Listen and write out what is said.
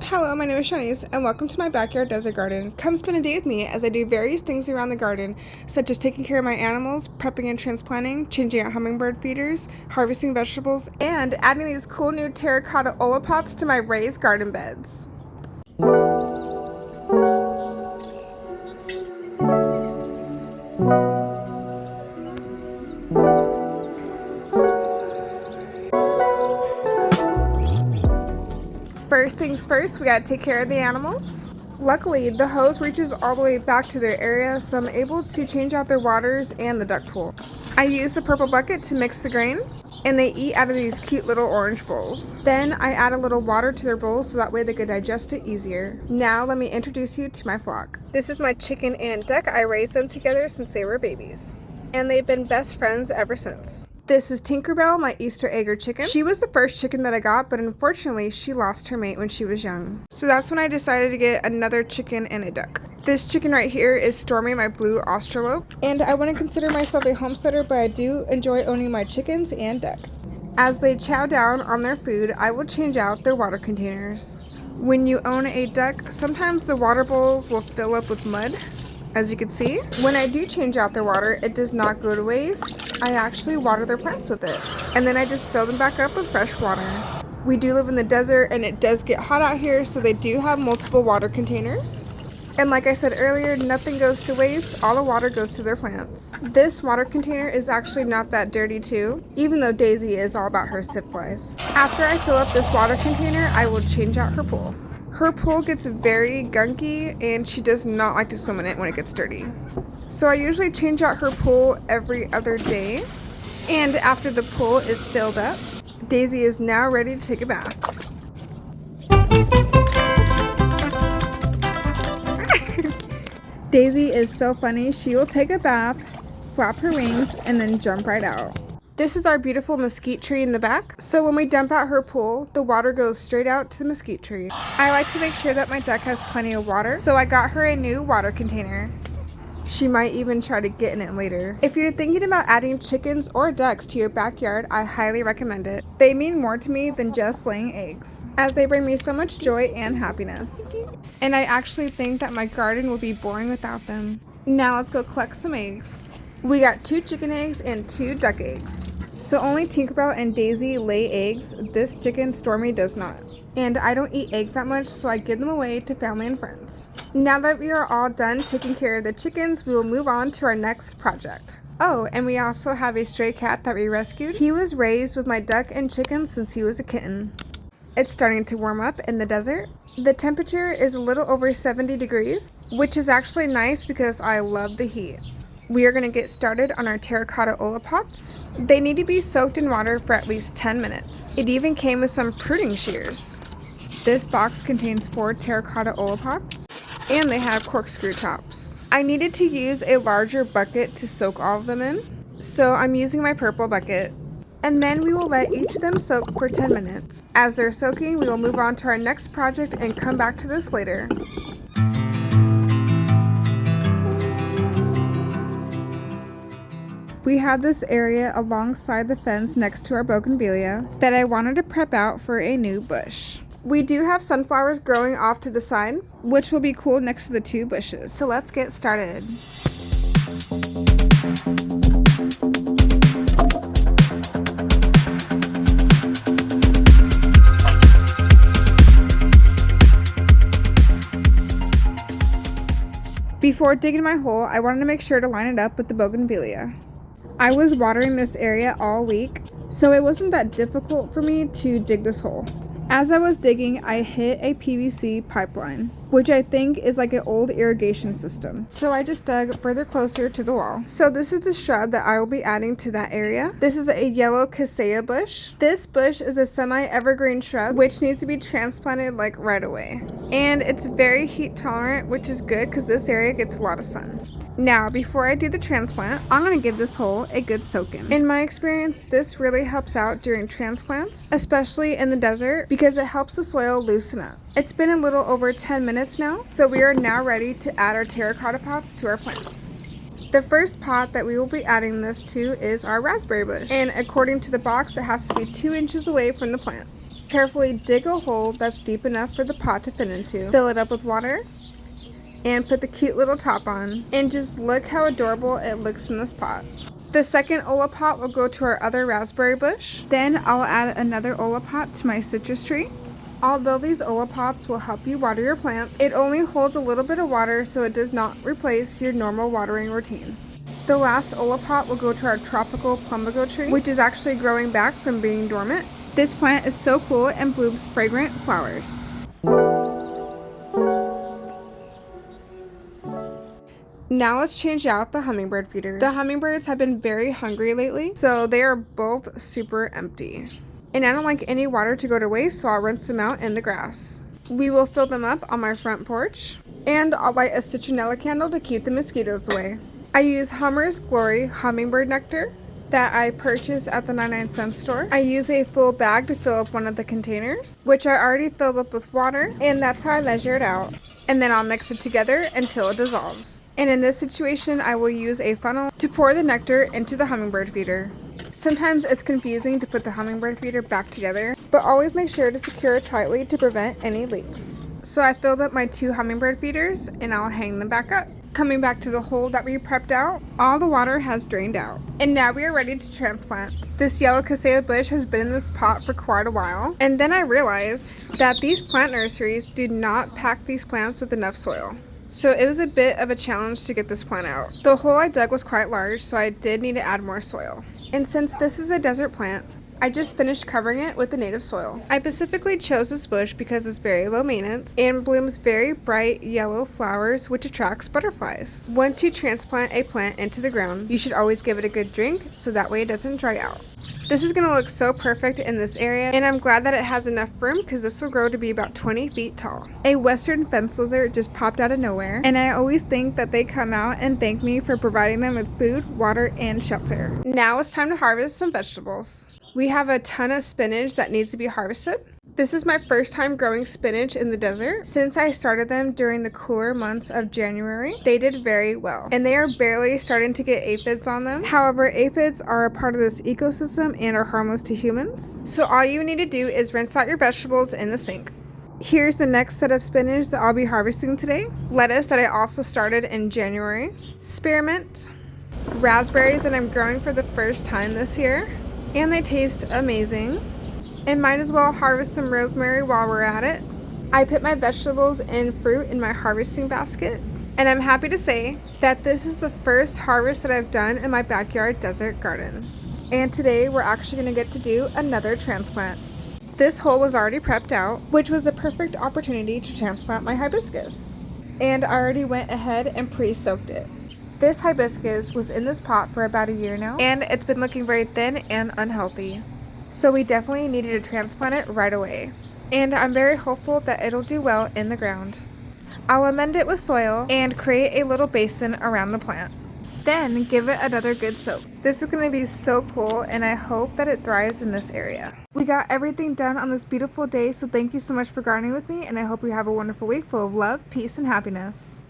Hello, my name is Shawnice, and welcome to my backyard desert garden. Come spend a day with me as I do various things around the garden, such as taking care of my animals, prepping and transplanting, changing out hummingbird feeders, harvesting vegetables, and adding these cool new terracotta olla pots to my raised garden beds. First things first, we gotta take care of the animals. Luckily, the hose reaches all the way back to their area, so I'm able to change out their waters and the duck pool. I use the purple bucket to mix the grain, and they eat out of these cute little orange bowls. Then I add a little water to their bowls so that way they could digest it easier. Now let me introduce you to my flock. This is my chicken and duck. I raised them together since they were babies, and they've been best friends ever since. This is Tinkerbell, my Easter egger chicken. She was the first chicken that I got, but unfortunately she lost her mate when she was young. So that's when I decided to get another chicken and a duck. This chicken right here is Stormy, my blue Australope, and I wouldn't consider myself a homesteader, but I do enjoy owning my chickens and duck. As they chow down on their food, I will change out their water containers. When you own a duck, sometimes the water bowls will fill up with mud. As you can see, when I do change out their water, it does not go to waste. I actually water their plants with it, and then I just fill them back up with fresh water. We do live in the desert and it does get hot out here, so they do have multiple water containers. And like I said earlier, nothing goes to waste, all the water goes to their plants. This water container is actually not that dirty too, even though Daisy is all about her sip life. After I fill up this water container, I will change out her pool. Her pool gets very gunky and she does not like to swim in it when it gets dirty. So I usually change out her pool every other day. And after the pool is filled up, Daisy is now ready to take a bath. Daisy is so funny. She will take a bath, flap her wings, and then jump right out. This is our beautiful mesquite tree in the back. So when we dump out her pool, the water goes straight out to the mesquite tree. I like to make sure that my duck has plenty of water, so I got her a new water container. She might even try to get in it later. If you're thinking about adding chickens or ducks to your backyard, I highly recommend it. They mean more to me than just laying eggs, as they bring me so much joy and happiness. And I actually think that my garden will be boring without them. Now let's go collect some eggs. We got 2 chicken eggs and 2 duck eggs. So only Tinkerbell and Daisy lay eggs. This chicken, Stormy, does not. And I don't eat eggs that much, so I give them away to family and friends. Now that we are all done taking care of the chickens, we will move on to our next project. Oh, and we also have a stray cat that we rescued. He was raised with my duck and chicken since he was a kitten. It's starting to warm up in the desert. The temperature is a little over 70 degrees, which is actually nice because I love the heat. We are going to get started on our terracotta olla pots. They need to be soaked in water for at least 10 minutes. It even came with some pruning shears. This box contains 4 terracotta olla pots, and they have corkscrew tops. I needed to use a larger bucket to soak all of them in, so I'm using my purple bucket. And then we will let each of them soak for 10 minutes. As they're soaking, we will move on to our next project and come back to this later. We had this area alongside the fence next to our bougainvillea that I wanted to prep out for a new bush. We do have sunflowers growing off to the side, which will be cool next to the 2 bushes. So let's get started. Before digging my hole, I wanted to make sure to line it up with the bougainvillea. I was watering this area all week, so it wasn't that difficult for me to dig this hole. As I was digging, I hit a PVC pipeline, which I think is like an old irrigation system. So I just dug further closer to the wall. So this is the shrub that I will be adding to that area. This is a yellow cassia bush. This bush is a semi-evergreen shrub, which needs to be transplanted like right away. And it's very heat tolerant, which is good because this area gets a lot of sun. Now, before I do the transplant, I'm going to give this hole a good soak in. In my experience, this really helps out during transplants, especially in the desert, because it helps the soil loosen up. It's been a little over 10 minutes now, so we are now ready to add our terracotta pots to our plants. The first pot that we will be adding this to is our raspberry bush, and according to the box, it has to be 2 inches away from the plant. Carefully dig a hole that's deep enough for the pot to fit into. Fill it up with water and put the cute little top on. And just look how adorable it looks in this pot. The second olla pot will go to our other raspberry bush. Then I'll add another olla pot to my citrus tree. Although these olla pots will help you water your plants, it only holds a little bit of water, so it does not replace your normal watering routine. The last olla pot will go to our tropical plumbago tree, which is actually growing back from being dormant. This plant is so cool and blooms fragrant flowers. Now let's change out the hummingbird feeders. The hummingbirds have been very hungry lately, so they are both super empty. And I don't like any water to go to waste, so I'll rinse them out in the grass. We will fill them up on my front porch, and I'll light a citronella candle to keep the mosquitoes away. I use Hummer's Glory hummingbird nectar that I purchased at the 99-cent store. I use a full bag to fill up one of the containers, which I already filled up with water, and that's how I measure it out. And then I'll mix it together until it dissolves. And in this situation, I will use a funnel to pour the nectar into the hummingbird feeder. Sometimes it's confusing to put the hummingbird feeder back together, but always make sure to secure it tightly to prevent any leaks. So I filled up my 2 hummingbird feeders and I'll hang them back up. Coming back to the hole that we prepped out, all the water has drained out. And now we are ready to transplant. This yellow cassia bush has been in this pot for quite a while. And then I realized that these plant nurseries do not pack these plants with enough soil. So it was a bit of a challenge to get this plant out. The hole I dug was quite large, so I did need to add more soil. And since this is a desert plant, I just finished covering it with the native soil. I specifically chose this bush because it's very low maintenance and blooms very bright yellow flowers, which attracts butterflies. Once you transplant a plant into the ground, you should always give it a good drink so that way it doesn't dry out. This is going to look so perfect in this area, and I'm glad that it has enough room because this will grow to be about 20 feet tall. A western fence lizard just popped out of nowhere, and I always think that they come out and thank me for providing them with food, water, and shelter. Now it's time to harvest some vegetables. We have a ton of spinach that needs to be harvested. This is my first time growing spinach in the desert. Since I started them during the cooler months of January, they did very well, and they are barely starting to get aphids on them. However, aphids are a part of this ecosystem and are harmless to humans. So all you need to do is rinse out your vegetables in the sink. Here's the next set of spinach that I'll be harvesting today. Lettuce that I also started in January. Spearmint. Raspberries that I'm growing for the first time this year, and they taste amazing. And might as well harvest some rosemary while we're at it. I put my vegetables and fruit in my harvesting basket, and I'm happy to say that this is the first harvest that I've done in my backyard desert garden. And today we're actually going to get to do another transplant. This hole was already prepped out, which was the perfect opportunity to transplant my hibiscus. And I already went ahead and pre-soaked it. This hibiscus was in this pot for about a year now, and it's been looking very thin and unhealthy. So we definitely needed to transplant it right away. And I'm very hopeful that it'll do well in the ground. I'll amend it with soil and create a little basin around the plant. Then give it another good soak. This is going to be so cool, and I hope that it thrives in this area. We got everything done on this beautiful day, so thank you so much for gardening with me, and I hope you have a wonderful week full of love, peace, and happiness.